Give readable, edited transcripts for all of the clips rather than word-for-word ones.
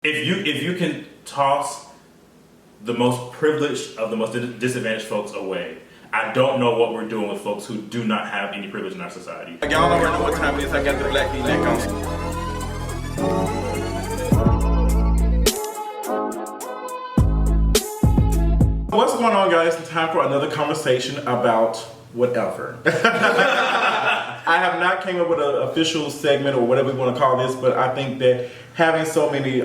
If you can toss the most privileged of the most disadvantaged folks away, I don't know what we're doing with folks who do not have any privilege in our society. Y'all already know what time it is. I got the black V-neck on. What's going on, guys? It's time for another conversation about whatever. I have not came up with an official segment or whatever we want to call this, but I think that having so many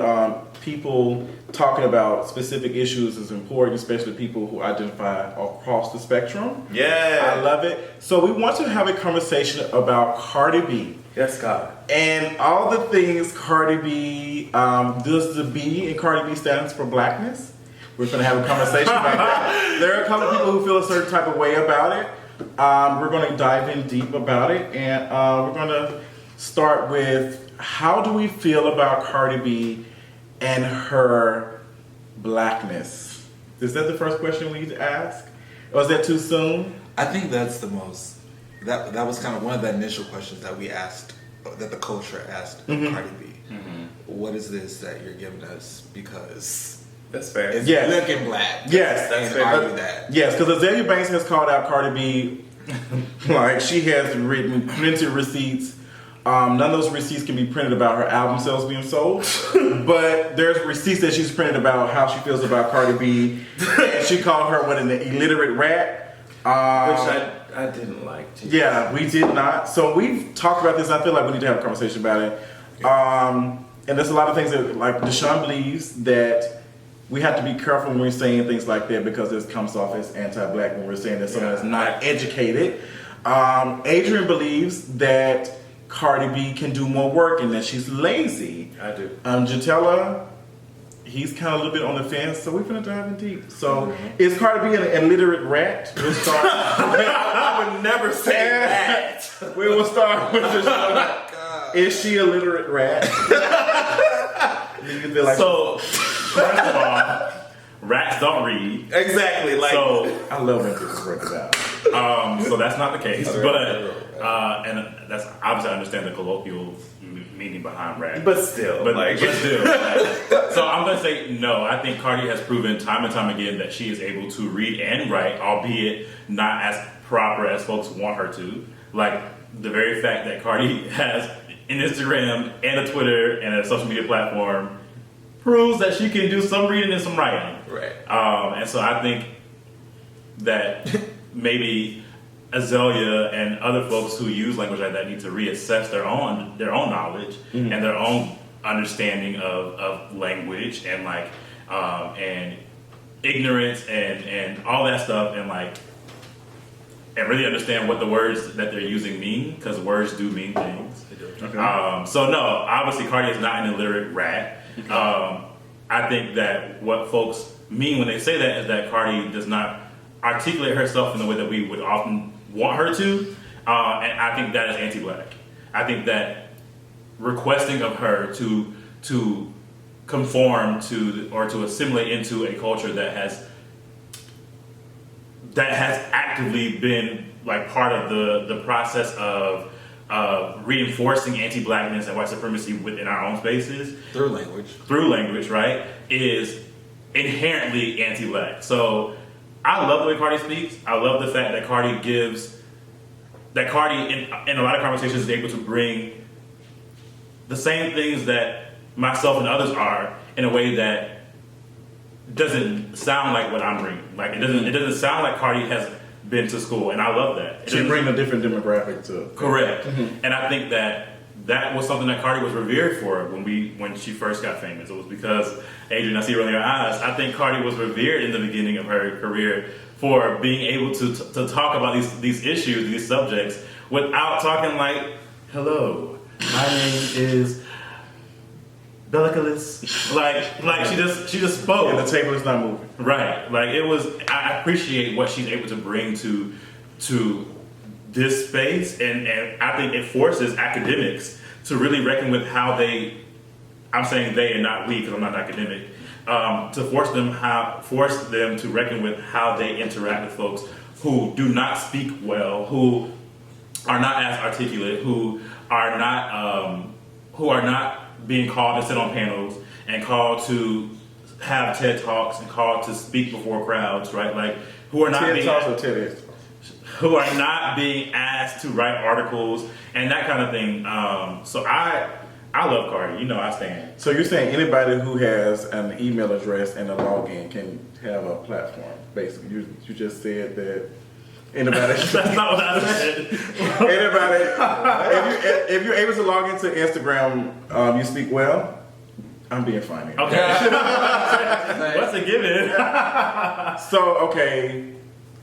people talking about specific issues is important, especially people who identify across the spectrum. Yeah. I love it. So we want to have a conversation about Cardi B. Yes, God. And all the things Cardi B, does the B in Cardi B stands for Blackness? We're going to have a conversation about that. There are a couple of people who feel a certain type of way about it. We're going to dive in deep about it, and we're going to start with how do we feel about Cardi B and her blackness? Is that the first question we need to ask? Or is that too soon? I think that's the most, that was kind of one of the initial questions that we asked, that the culture asked Cardi B. Mm-hmm. What is this that you're giving us? Because that's fair. it's yes. looking black. Yes, that's fair. Argue that. Yes, because Azealia Banks has called out Cardi B. Like, she has written plenty of receipts. None of those receipts can be printed about her album sales being sold, but there's receipts that she's printed about how she feels about Cardi B. And she called her an illiterate rat. Which I didn't like. Yeah, we did not. So we've talked about this. I feel like we need to have a conversation about it. And there's a lot of things that, like, Deshaun believes that we have to be careful when we're saying things like that because it comes off as anti-black when we're saying that someone is not educated. Adrian believes that Cardi B can do more work and that she's lazy. I do. Jatella, he's kind of a little bit on the fence, so we're gonna dive in deep. So, is Cardi B an illiterate rat? We'll start. I would never say that. We will start with Jatella. Is she a literate rat? Do you feel like so? First of all, rats don't read. Exactly. Like, so, I love when people break it down. So that's not the case, but and that's obviously I understand the colloquial meaning behind rat, but still, Right? So I'm gonna say no. I think Cardi has proven time and time again that she is able to read and write, albeit not as proper as folks want her to. Like the very fact that Cardi has an Instagram and a Twitter and a social media platform proves that she can do some reading and some writing. Right. And so I think that maybe Azealia and other folks who use language like that need to reassess their own knowledge and their own understanding of language and like and ignorance and all that stuff and really understand what the words that they're using mean, because words do mean things. Okay. So no, obviously Cardi is not an illiterate rat. Okay. I think that what folks mean when they say that is that Cardi does not articulate herself in the way that we would often want her to, and I think that is anti-black. I think that requesting of her to conform to or to assimilate into a culture that has actively been like part of the process of reinforcing anti-blackness and white supremacy within our own spaces through language, right, is inherently anti-black. So I love the way Cardi speaks. I love the fact that Cardi in a lot of conversations is able to bring the same things that myself and others are in a way that doesn't sound like what I'm bringing. Like it doesn't sound like Cardi has been to school, and I love that. She bring a different demographic to it. Correct. Mm-hmm. And I think that was something that Cardi was revered for when she first got famous. It was because, Adrian, I see you rolling your eyes, I think Cardi was revered in the beginning of her career for being able to talk about these issues, these subjects, without talking like, hello, my name is Bellicalus. Like she just spoke. And the table is not moving. Right. Like I appreciate what she's able to bring to this space, and I think it forces academics to really reckon with how I'm saying they and not we because I'm not academic, to force them to reckon with how they interact with folks who do not speak well, who are not as articulate, who are not being called to sit on panels, and called to have TED Talks and called to speak before crowds, right? Like who are not TED being Talks or TEDx? who are not being asked to write articles and that kind of thing. So I love Cardi. You know I stand. So you're saying anybody who has an email address and a login can have a platform, basically. You just said that anybody. That's not what I said. Anybody, if you're able to log into Instagram, you speak well. I'm being funny. Okay. What's a given? So, okay,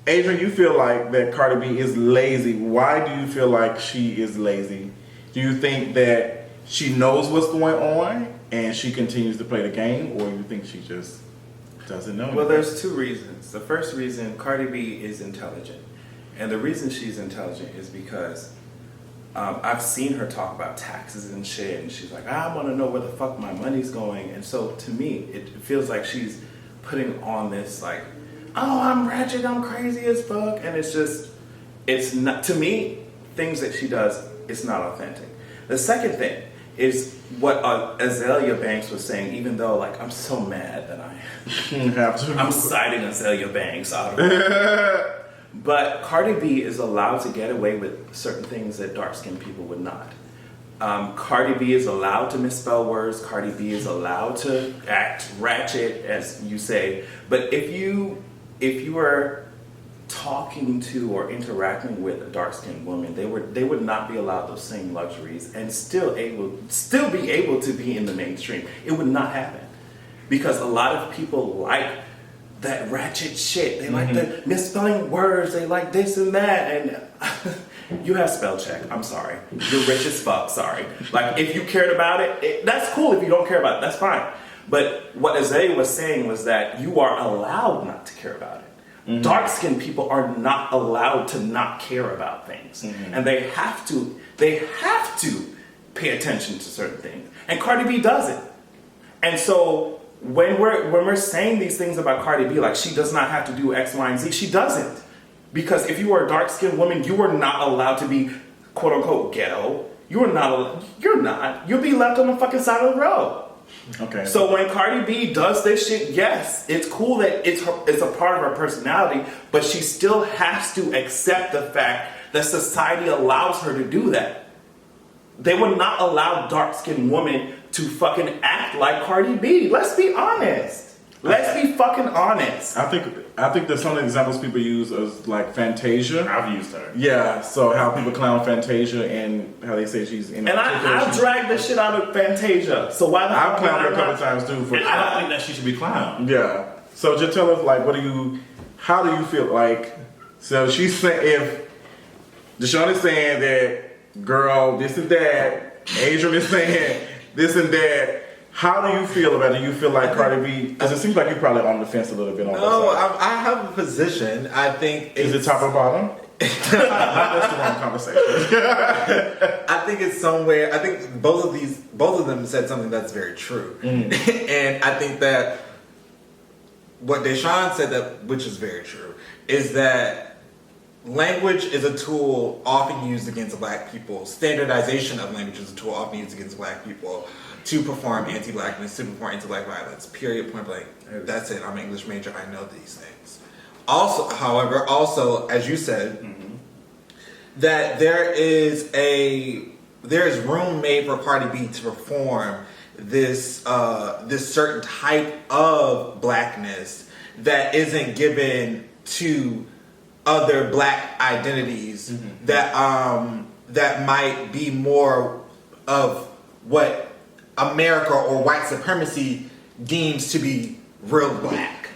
Adrian, you feel like that Cardi B is lazy. Why do you feel like she is lazy? Do you think that she knows what's going on and she continues to play the game, or you think she just doesn't know? Well, there's two reasons. The first reason, Cardi B is intelligent. And the reason she's intelligent is because I've seen her talk about taxes and shit, and she's like, I want to know where the fuck my money's going. And so to me, it feels like she's putting on this like, oh, I'm ratchet, I'm crazy as fuck. And it's not, to me, things that she does, it's not authentic. The second thing is what Azealia Banks was saying, even though like I'm so mad that I'm citing Azealia Banks out of but Cardi B is allowed to get away with certain things that dark-skinned people would not. Cardi B is allowed to misspell words. Cardi B is allowed to act ratchet, as you say. But if you are talking to or interacting with a dark-skinned woman, they would not be allowed those same luxuries and still be able to be in the mainstream. It would not happen because a lot of people like that ratchet shit. They like the misspelling words. They like this and that. And you have spell check. I'm sorry. You're rich as fuck. Sorry. Like if you cared about it, that's cool. If you don't care about it, that's fine. But what Azealia was saying was that you are allowed not to care about it. Dark-skinned people are not allowed to not care about things. And they have to pay attention to certain things. And Cardi B does it. And so when we're saying these things about Cardi B, like she does not have to do X, Y, and Z, she doesn't. Because if you are a dark-skinned woman, you are not allowed to be quote-unquote ghetto. You're not. You'll be left on the fucking side of the road. Okay. So when Cardi B does this shit, yes, it's cool that it's a part of her personality, but she still has to accept the fact that society allows her to do that. They would not allow dark-skinned women to fucking act like Cardi B. Let's be honest. Let's be fucking honest. I think that some of the examples people use is like Fantasia. I've used her. Yeah, so how people clown Fantasia and how they say she's in. And I dragged the shit out of Fantasia. So why the fuck I've clowned her a couple times too. And I don't think that she should be clowned. Yeah. So Jatella, like, how do you feel like? So she's saying, if Deshaun is saying that, girl, this and that. Adrian is saying this and that. How do you feel about it? Do you feel like Cardi B? Because it seems like you're probably on the fence a little bit on that side. I have a position. I think Is it top or bottom? That's the wrong conversation. I think it's somewhere. I think both of them said something that's very true, and I think that what Deshaun said, that which is very true, is that language is a tool often used against Black people. Standardization of language is a tool often used against Black people to perform anti-Blackness, to perform anti-Black violence. Period. Point blank. That's it. I'm an English major. I know these things. Also, however, as you said, that there is room made for Cardi B to perform this certain type of Blackness that isn't given to other Black identities that might be more of what America or white supremacy deems to be real Black.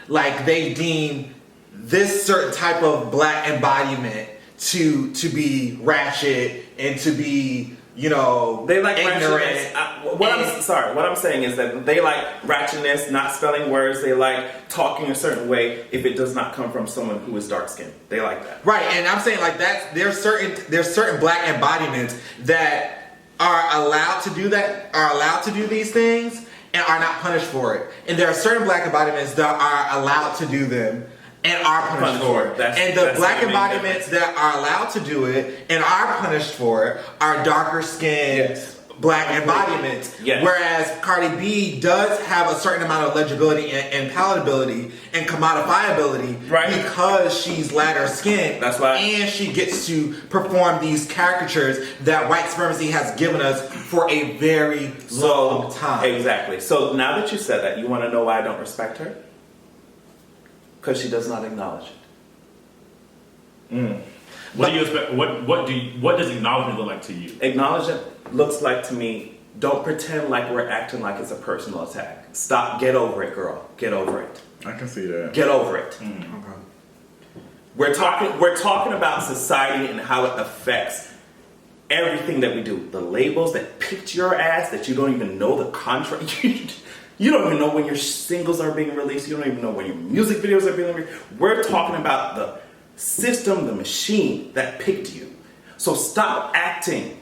Like they deem this certain type of Black embodiment to be ratchet and to be, they like ignorant. What I'm saying is that they like ratchetness, not spelling words. They like talking a certain way if it does not come from someone who is dark skinned. They like that. Right, and I'm saying like that. There's certain Black embodiments that are allowed to do that, are allowed to do these things, and are not punished for it. And there are certain Black embodiments that are allowed to do them and are punished for it. And the Black embodiments that are allowed to do it and are punished for it are darker skinned, black embodiment. Yes. Whereas Cardi B does have a certain amount of legibility and palatability and commodifiability because she's lighter skinned. That's why. And she gets to perform these caricatures that white supremacy has given us for a very long time. Exactly. So now that you said that, you want to know why I don't respect her? Because she does not acknowledge it. What do you expect? What does acknowledgement look like to you? Acknowledgement looks like to me, don't pretend like we're acting like it's a personal attack. Stop. Get over it, girl. Get over it. I can see that. Get over it. We're talking about society and how it affects everything that we do. The labels that picked your ass that you don't even know the contract. You don't even know when your singles are being released. You don't even know when your music videos are being released. We're talking about the system, the machine that picked you. So stop acting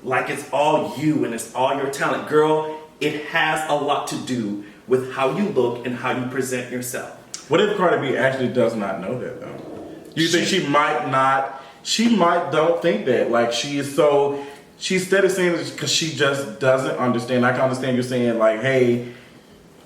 like it's all you and it's all your talent. Girl, it has a lot to do with how you look and how you present yourself. What if Cardi B actually does not know that though? You think she might not? She might don't think that. Like she's steady saying it because she just doesn't understand. I can understand you saying like, hey,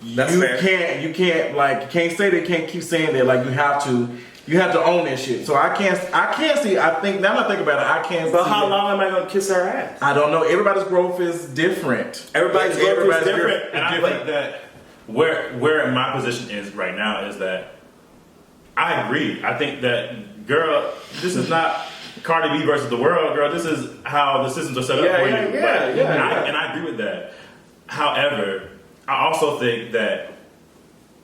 That's fair. you can't say that, can't keep saying that. Like you have to own that shit. So I can't see. I think now that I think about it, I can't. But see how it. long am I going to kiss her ass? I don't know. Everybody's growth is different. Everybody's growth is different. And I think that where my position is right now is that I agree. I think that, girl, this is not Cardi B versus the world, girl. This is how the systems are set up for you. And I agree with that. However, I also think that,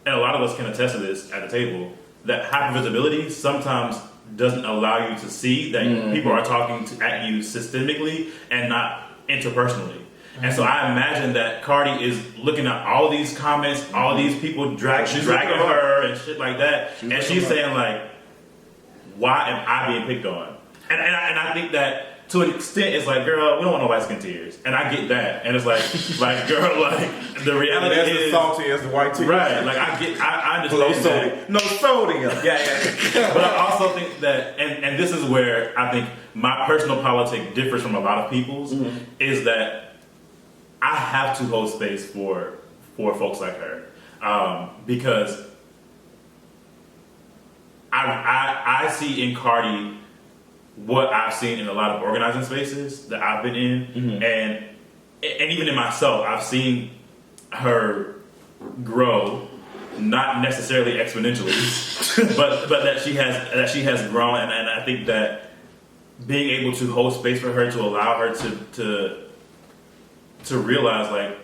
and a lot of us can attest to this at the table, that hypervisibility sometimes doesn't allow you to see that people are talking at you systemically and not interpersonally. And so I imagine that Cardi is looking at all these comments, all these people dragging her and shit like that, and she's saying like, why am I being picked on? And I think that to an extent it's like, girl, we don't want no light skin tears, and I get that, and it's like girl, like the reality That's is as salty as the white tears. right. Like I understand that. No sodium. Yeah. But I also think that, and this is where I think my personal politic differs from a lot of people's, is that I have to hold space for folks like her, because I see in Cardi what I've seen in a lot of organizing spaces that I've been in, and even in myself, I've seen her grow, not necessarily exponentially, but that she has grown, and I think that being able to hold space for her, to allow her to realize like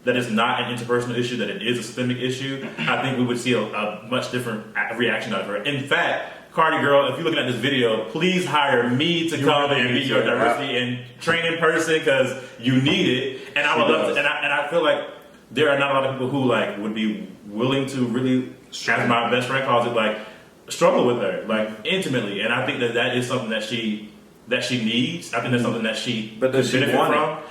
that it's not an interpersonal issue, that it is a systemic issue, I think we would see a much different reaction out of her. In fact, Cardi girl, if you're looking at this video, please hire me to come and be your diversity and train in person because you need it. And I would love to, and I feel like there are not a lot of people who like would be willing to really, as my best friend calls it, like struggle with her like intimately. And I think that is something that she needs. I think that's something that she but does she benefit want from. it?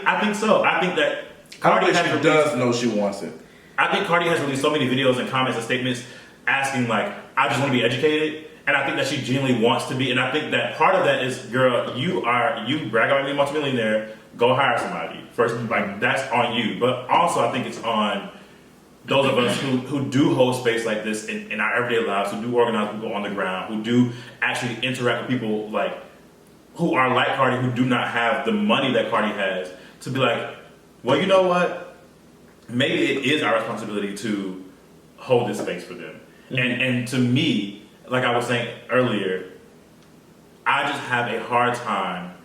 I think so. I think that Cardi She does know she wants it. I think Cardi has released so many videos and comments and statements asking like, I just want to be educated, and I think that she genuinely wants to be, and I think that part of that is, girl, you brag about being a multimillionaire, go hire somebody first, like that's on you. But also I think it's on those of us who do hold space like this in our everyday lives, who do organize people on the ground, who do actually interact with people like who are like Cardi, who do not have the money that Cardi has, to be like, well, you know what? Maybe it is our responsibility to hold this space for them. And to me, like I was saying earlier, I just have a hard time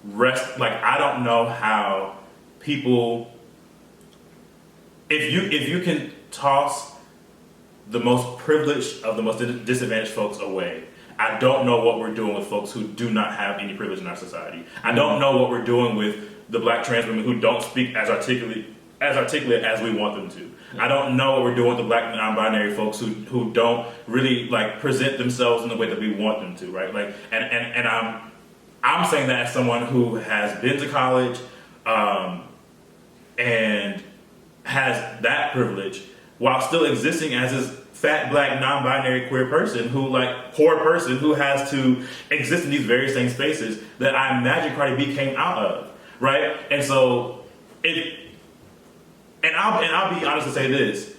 I don't know how people, if you can toss the most privileged of the most disadvantaged folks away, I don't know what we're doing with folks who do not have any privilege in our society. I don't know what we're doing with the black trans women who don't speak as articulate as we want them to. I don't know what we're doing with the black non-binary folks who don't really like present themselves in the way that we want them to, right? Like, and I'm saying that as someone who has been to college, and has that privilege while still existing as this fat black non-binary queer person poor person who has to exist in these very same spaces that I imagine Cardi B came out of. right? And so I'll be honest and say this.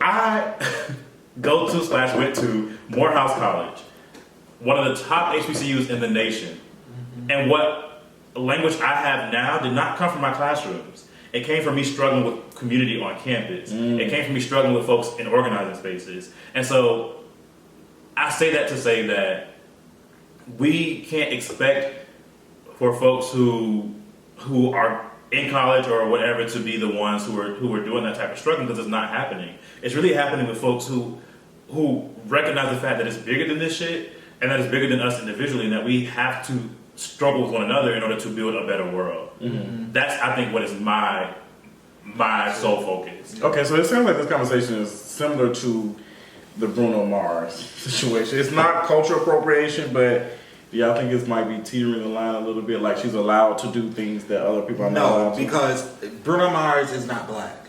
I went to Morehouse College, one of the top HBCUs in the nation. And what language I have now did not come from my classrooms. It came from me struggling with community on campus. It came from me struggling with folks in organizing spaces. And so I say that to say that we can't expect for folks who are in college or whatever to be the ones who are doing that type of struggling, because it's not happening. It's really happening with folks who recognize the fact that it's bigger than this shit and that it's bigger than us individually, and that we have to struggle with one another in order to build a better world. That's, I think, what is my sole focus. Okay, so it sounds like this conversation is similar to the Bruno Mars situation. It's not cultural appropriation, but do y'all think it might be teetering the line a little bit? Like she's allowed to do things that other people are not allowed No, to? because Bruno Mars is not black.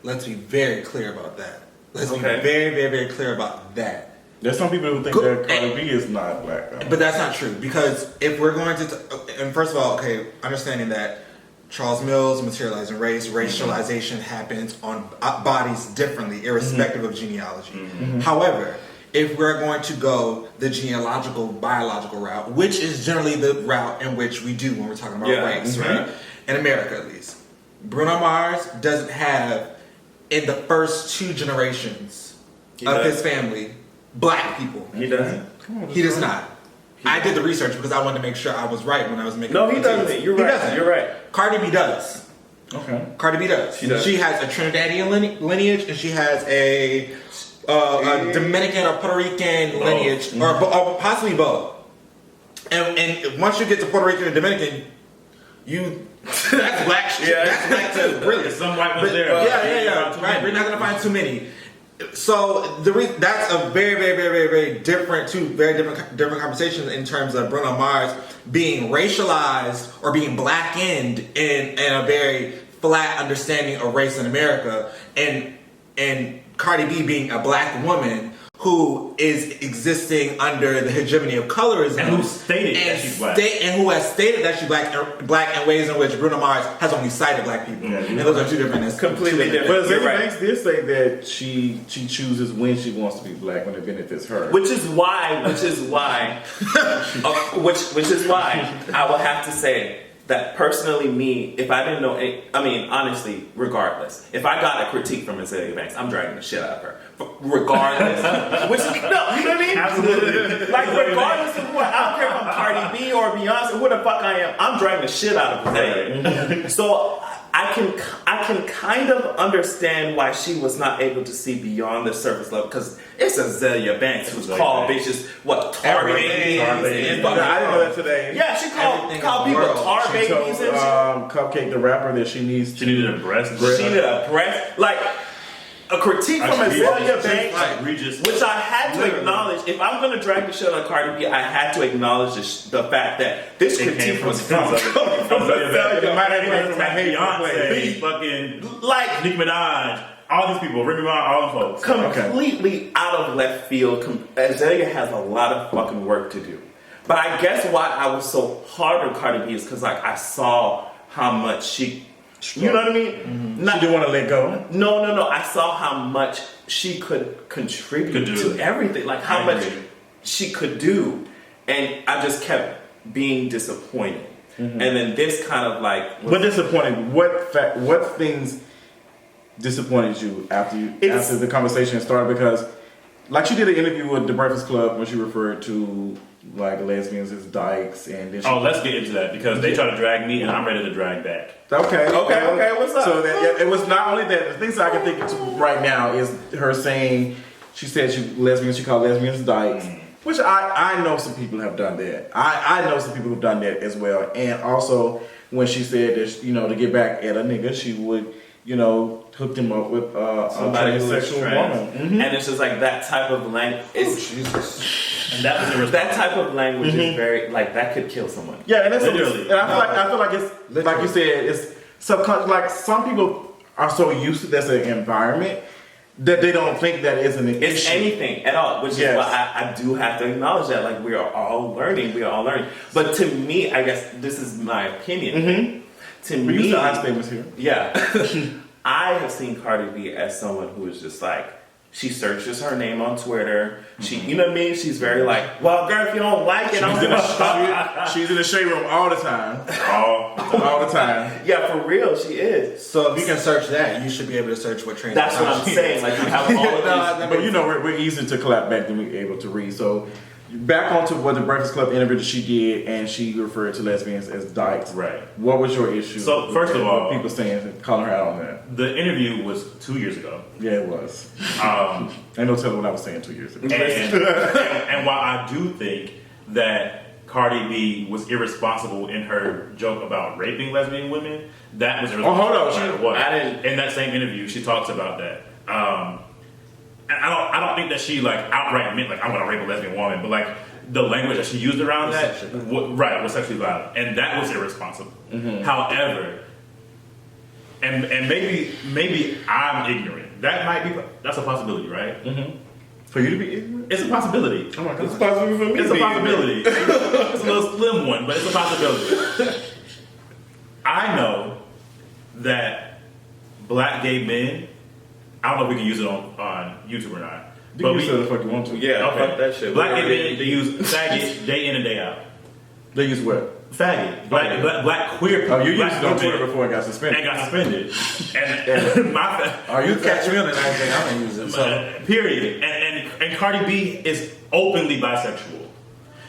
Let's be very clear about that. Let's be very, very, very clear about that. There's some people who think that Cardi B is not black, though. But that's not true, because if we're going to, and first of all, okay, understanding that Charles Mills, materializing race, racialization happens on bodies differently, irrespective of genealogy. However, if we're going to go the genealogical, biological route, which is generally the route in which we do when we're talking about race, right? In America, at least. Bruno Mars doesn't have, in the first 2 generations of his family, black people. He doesn't. He does not. I did the research because I wanted to make sure I was right when I was making. No, he doesn't. You're right. He doesn't. You're right. Cardi B does. Okay. Cardi B does. She does. She has a Trinidadian lineage, and she has a Dominican or Puerto Rican lineage, or possibly both. And once you get to Puerto Rican and Dominican, that's black shit. Yeah. That's black too. Really. There's some white ones there. Yeah. Right. We're not gonna find too many. So that's a very, very, very, very, very different, different conversations in terms of Bruno Mars being racialized or being blackened in a very flat understanding of race in America, and Cardi B being a black woman who is existing under the hegemony of colorism, And who stated that she's black. And who has stated that she's black in ways in which Bruno Mars has only cited black people. And those are two different. That's Completely different. But You're Azealia right. Banks did say that she chooses when she wants to be black, when it benefits her. Which is why I will have to say that personally, me, if I didn't know honestly, regardless, if I got a critique from Azealia Banks, I'm dragging the shit out of her. Regardless, you know what I mean? Absolutely. Like, regardless of what, I don't care if I'm Cardi B or Beyonce, who the fuck I am, I'm dragging the shit out of Azealia. So I can kind of understand why she was not able to see beyond the surface level, because it's Azealia Banks who's called bitches tar babies. I didn't know that today. Yeah, she called people tar She babies told and shit. Cupcake the rapper that she needed a breast. She needed a breast. Like, a critique from Azealia Banks, Egregious. which I had to acknowledge. If I'm going to drag the shit on Cardi B, I had to acknowledge the fact that this critique was coming from Azealia. It might have been from Beyonce, fucking Like, Nicki Minaj, all these people, Remy Ma, all the folks. completely out of left field. Azealia has a lot of fucking work to do. But I guess why I was so hard on Cardi B is because, like, I saw how much she, you know what I mean? She didn't want to let go. No. I saw how much she could contribute to everything. Like, how much she could do. And I just kept being disappointed. And then this kind of like... What disappointing? What things disappointed you after the conversation started? Because, like, she did an interview with The Breakfast Club when she referred to, like, lesbians as dykes, and then she... let's get into that, because they try to drag me and I'm ready to drag back. Okay, what's up? So it was not only that. The things that I can think of right now is her saying, she said she called lesbians dykes, which I know some people have done that. I know some people who've done that as well. And also when she said that, to get back at a nigga, she would, hook him up with a transsexual woman. And it's just like that type of language. And that was that type of language is very, like, that could kill someone. Yeah, and that's Literally. and I feel like it's Literally. like you said, it's subconscious. Like, some people are so used to this environment That they don't think that isn't an It's issue. anything at all, which Yes. is why I do have to acknowledge that. Like, we are all learning. But to me, I guess this is my opinion. To We me, use the I statements here. yeah, I have seen Cardi B as someone who is just like, she searches her name on Twitter. She, you know what I mean? She's very like, well, girl, if you don't like it, I'm gonna She's in the shade room all the time. All the time. Yeah, for real, she is. So if you can search that, you should be able to search what trans. That's what I'm saying. Like, you have all of these. But you know, we're easy to clap back than we're able to read. So back onto what the Breakfast Club interview that she did, and she referred to lesbians as dykes. Right. What was your issue? So, with first that? of all- what people saying, calling her out on that. The interview was 2 years ago. Yeah, it was. Um, Ain't no telling what I was saying 2 years ago. and while I do think that Cardi B was irresponsible in her joke about raping lesbian women, that was irresponsible. hold on, no matter what. I didn't- In that same interview, she talks about that. And I don't think that she like outright meant like I'm gonna rape a lesbian woman, but like the language that she used around that, was sexually violent, and that was irresponsible. However, and maybe I'm ignorant. That's a possibility, right? For you to be ignorant? It's a possibility. Oh my God. It's possible for me. It's a possibility. It's a little slim one, but it's a possibility. I know that black gay men, I don't know if we can use it on YouTube or not. You can say the fuck you want to. Yeah, Okay. fuck that shit. Black gay men, they use faggot day in and day out. They use what? Faggot. Black queer people. Oh, you used black it on queer Twitter men, before it got suspended. and got suspended. And my Are you catch me on the night thing? I'm gonna use it. So period. And Cardi B is openly bisexual.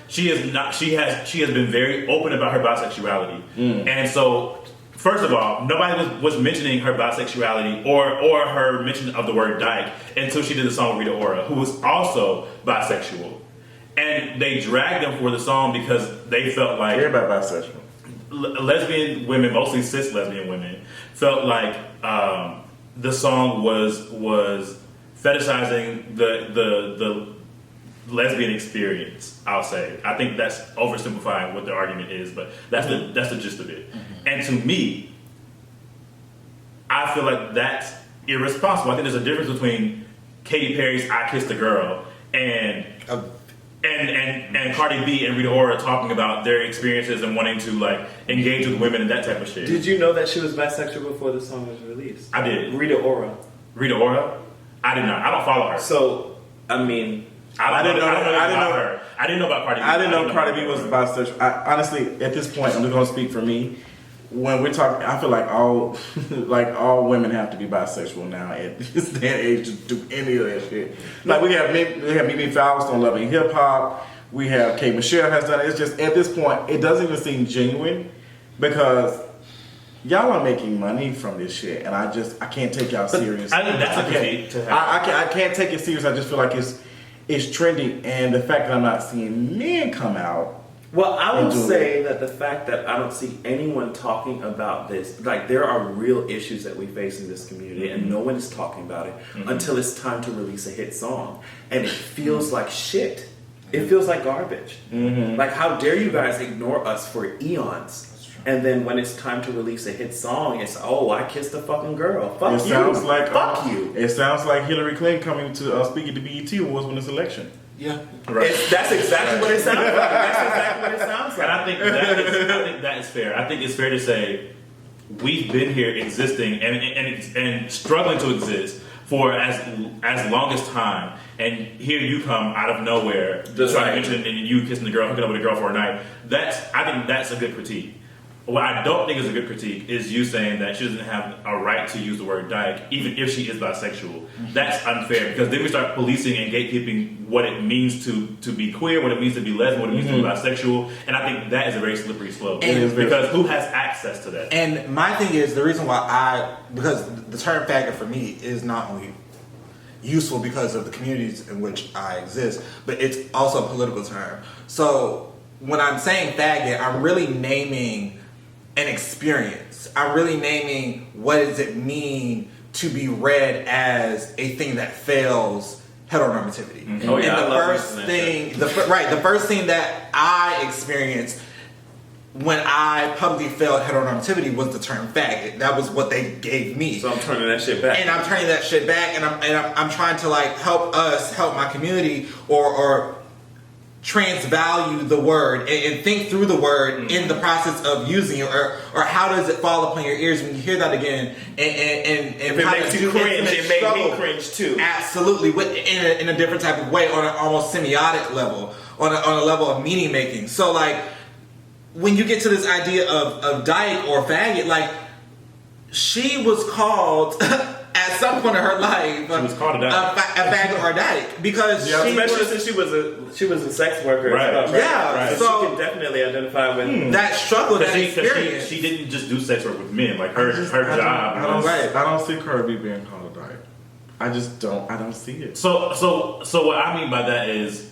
She is not. She has been very open about her bisexuality. And so, first of all, nobody was mentioning her bisexuality or her mention of the word dyke until she did the song with Rita Ora, who was also bisexual. And they dragged them for the song because they felt like Everybody bisexual. lesbian women, mostly cis lesbian women, felt like the song was fetishizing the lesbian experience. I'll say. I think that's oversimplifying what the argument is, but that's the gist of it. And to me, I feel like that's irresponsible. I think there's a difference between Katy Perry's "I Kissed a Girl" and Cardi B and Rita Ora talking about their experiences and wanting to like engage with women and that type of shit. Did you know that she was bisexual before the song was released? I did. Rita Ora. Rita Ora? I did not. I don't follow her. So, I mean, I didn't know her. I didn't know about Cardi B. I didn't know Cardi B was bisexual. Honestly, at this point, I'm just gonna speak for me. When we're talking, I feel like all women have to be bisexual now at this day and age to do any of that shit. Like we have Mimi Fowles on Loving Hip Hop. We have K. Michelle has done it. It's just at this point, it doesn't even seem genuine because y'all are making money from this shit, and I can't take y'all serious. I think that's a critique to have. I can't take it serious. I just feel like it's trending, and the fact that I'm not seeing men come out. well, I will Into it. say that the fact that I don't see anyone talking about this, like there are real issues that we face in this community, and no one is talking about it until it's time to release a hit song, and it feels like shit. It feels like garbage. Like, how dare you guys ignore us for eons? And then when it's time to release a hit song, it's, oh, I kissed a fucking girl. Fuck It you. sounds like Fuck you. It sounds like Hillary Clinton coming to speaking to BET Awards when this election. yeah. That's exactly what it sounds like. That's exactly what it sounds like. And I think that is fair. I think it's fair to say we've been here existing and struggling to exist for as long as time, and here you come out of nowhere, That's trying right. to mention and you kissing the girl, hooking up with a girl for a night. I think that's a good critique. What I don't think is a good critique is you saying that she doesn't have a right to use the word dyke, even if she is bisexual. That's unfair because then we start policing and gatekeeping what it means to be queer, what it means to be lesbian, what it means to be bisexual, and I think that is a very slippery slope. It is very- because who has access to that? And my thing is the reason why because the term faggot for me is not only useful because of the communities in which I exist, but it's also a political term. So when I'm saying faggot, I'm really naming an experience. I'm really naming what does it mean to be read as a thing that fails heteronormativity. Oh, yeah, and I the love first that thing, the first thing that I experienced when I publicly felt heteronormativity was the term faggot. That was what they gave me. So I'm turning that shit back. And I'm turning that shit back, and I'm trying to like help my community, or transvalue the word and think through the word in the process of using it, or how does it fall upon your ears when you hear that again, and if it makes you cringe, it made me cringe too. Absolutely, in a different type of way, on an almost semiotic level, on a level of meaning making. So like, when you get to this idea of dyke or faggot, like, she was called at some point in her life she was called a faggot or dyke, because especially since she was a sex worker, right? Stuff, right? Yeah, right. So she can definitely identify with that struggle, that experience. She didn't just do sex work with men. Like her job. I don't see Cardi B being called a dyke. I don't see it. So what I mean by that is,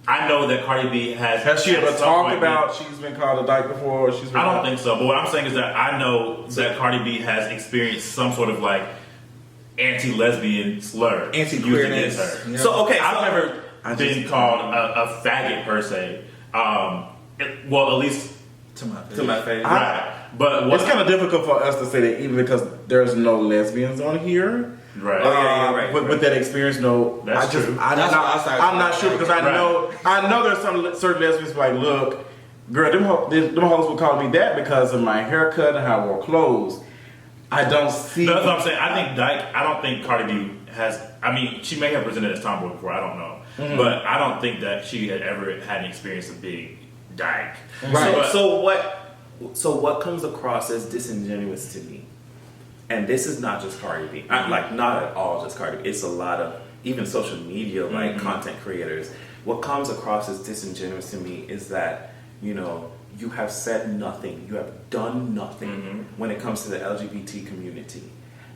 I know that Cardi B has she ever talked about she's been called a dyke before? I don't think so. But what I'm saying is that I know that Cardi B has experienced some sort of like anti-lesbian slur used against her. Yeah. So I've never been called a faggot per se. Well, at least to my face. Right. But it's kind of difficult for us to say that, even because there's no lesbians on here. Right. With that experience, no. That's true. I'm not sure, because I know there's some certain lesbians who like, look, girl, them hoes would call me that because of my haircut and how I wore clothes. I don't see. That's what I'm saying. I don't think Cardi B has. I mean, she may have presented as tomboy before. I don't know, but I don't think that she had ever had an experience of being dyke. Right. So what comes across as disingenuous to me, and this is not just Cardi B, like not at all just Cardi B. It's a lot of even social media, like content creators. What comes across as disingenuous to me is that, you know, you have said nothing, you have done nothing when it comes to the LGBT community.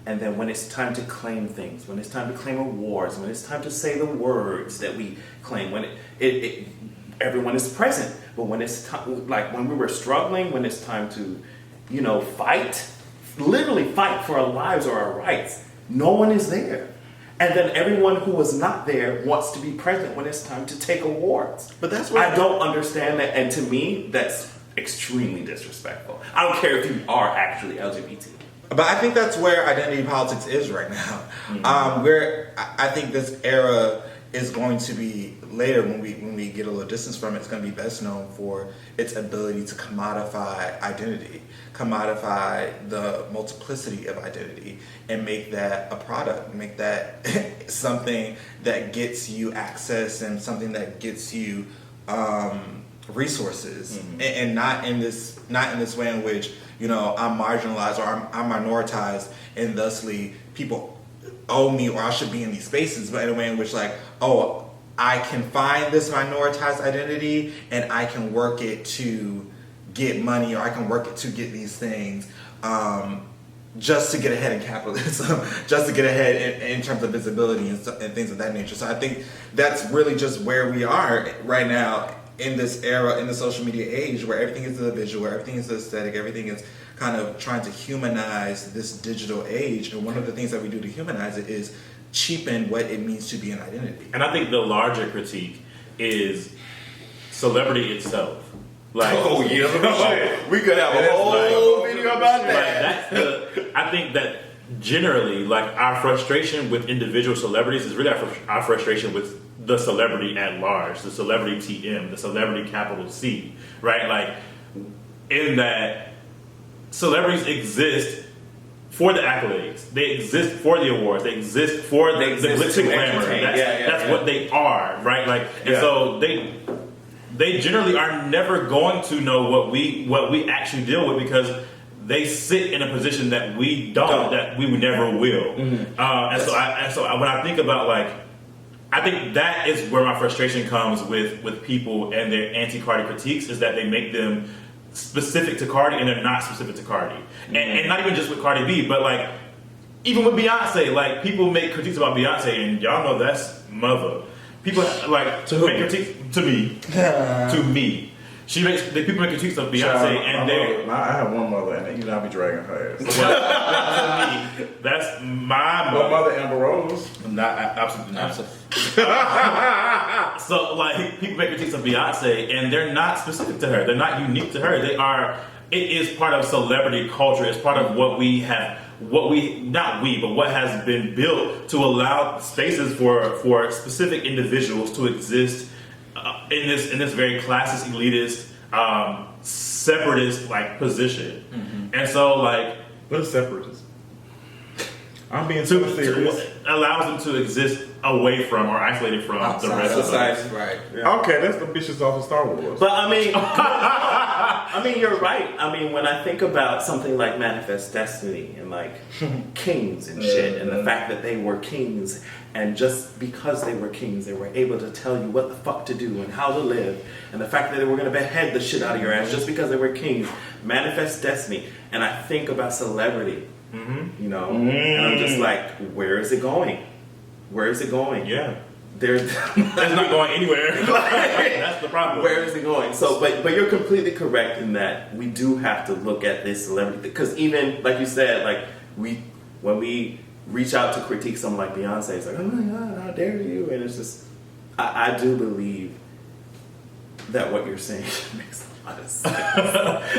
And then when it's time to claim things, when it's time to claim awards, when it's time to say the words that we claim, when it everyone is present. But when it's time, like when we were struggling, when it's time to, you know, fight, literally fight for our lives or our rights, no one is there. And then everyone who was not there wants to be present when it's time to take awards. But that's what I don't understand that, and to me, that's extremely disrespectful. I don't care if you are actually LGBT. But I think that's where identity politics is right now. Where I think this era is going to be later, when we get a little distance from it, it's going to be best known for its ability to commodify identity, commodify the multiplicity of identity, and make that a product, make that something that gets you access and something that gets you resources, and not in this way in which, you know, I'm marginalized or I'm minoritized, and thusly people owe me or I should be in these spaces, but in a way in which, like, oh, I can find this minoritized identity and I can work it to get money, or I can work it to get these things, just to get ahead in capitalism, just to get ahead in terms of visibility and things of that nature. So I think that's really just where we are right now in this era, in the social media age, where everything is the visual, everything is the aesthetic, everything is kind of trying to humanize this digital age. And one of the things that we do to humanize it is cheapen what it means to be an identity. And I think the larger critique is celebrity itself. Like, we could have a whole video about that. Like, I think that generally, like, our frustration with individual celebrities is really our frustration with the celebrity at large, the celebrity TM, the celebrity capital C, right? Like, in that celebrities exist for the accolades, they exist for the awards, they exist for the glitz and glamour. That's what they are, right? Like, and so they generally are never going to know what we actually deal with, because they sit in a position that we don't. That we never will. And so when I think about, like, I think that is where my frustration comes with people and their anti-Cardi critiques, is that they make them specific to Cardi and they're not specific to Cardi. And not even just with Cardi B, but like even with Beyonce, like people make critiques about Beyonce, and y'all know that's mother. People like to make critiques to me. To me. the people make critiques of Beyonce, Child, and they. I have one mother, and you know I be dragging her ass. That's my My mother. mother, Amber Rose. Not absolutely not. So like people make critiques of Beyonce, and they're not specific to her. They're not unique to her. They are. It is part of celebrity culture. It's part of what we have. What has been built to allow spaces for specific individuals to exist in this very classist, elitist, separatist like position. And so like What is separatist? I'm being super serious. allows them to exist away from or isolated from the rest of society. Right. Okay, that's the bitches off of Star Wars. But I mean, you're right. I mean, when I think about something like Manifest Destiny and like kings and shit, and the fact that they were kings, and just because they were kings, they were able to tell you what the fuck to do and how to live, and the fact that they were going to behead the shit out of your ass just because they were kings. Manifest Destiny. And I think about celebrity, you know, and I'm just like, where is it going? Where is it going? Yeah. There's That's not going anywhere. That's the problem. Where is it going? So, but you're completely correct in that we do have to look at this celebrity, because even like you said, like when we reach out to critique someone like Beyonce, it's like, oh my God, how dare you? And it's just, I do believe that what you're saying makes a lot of sense.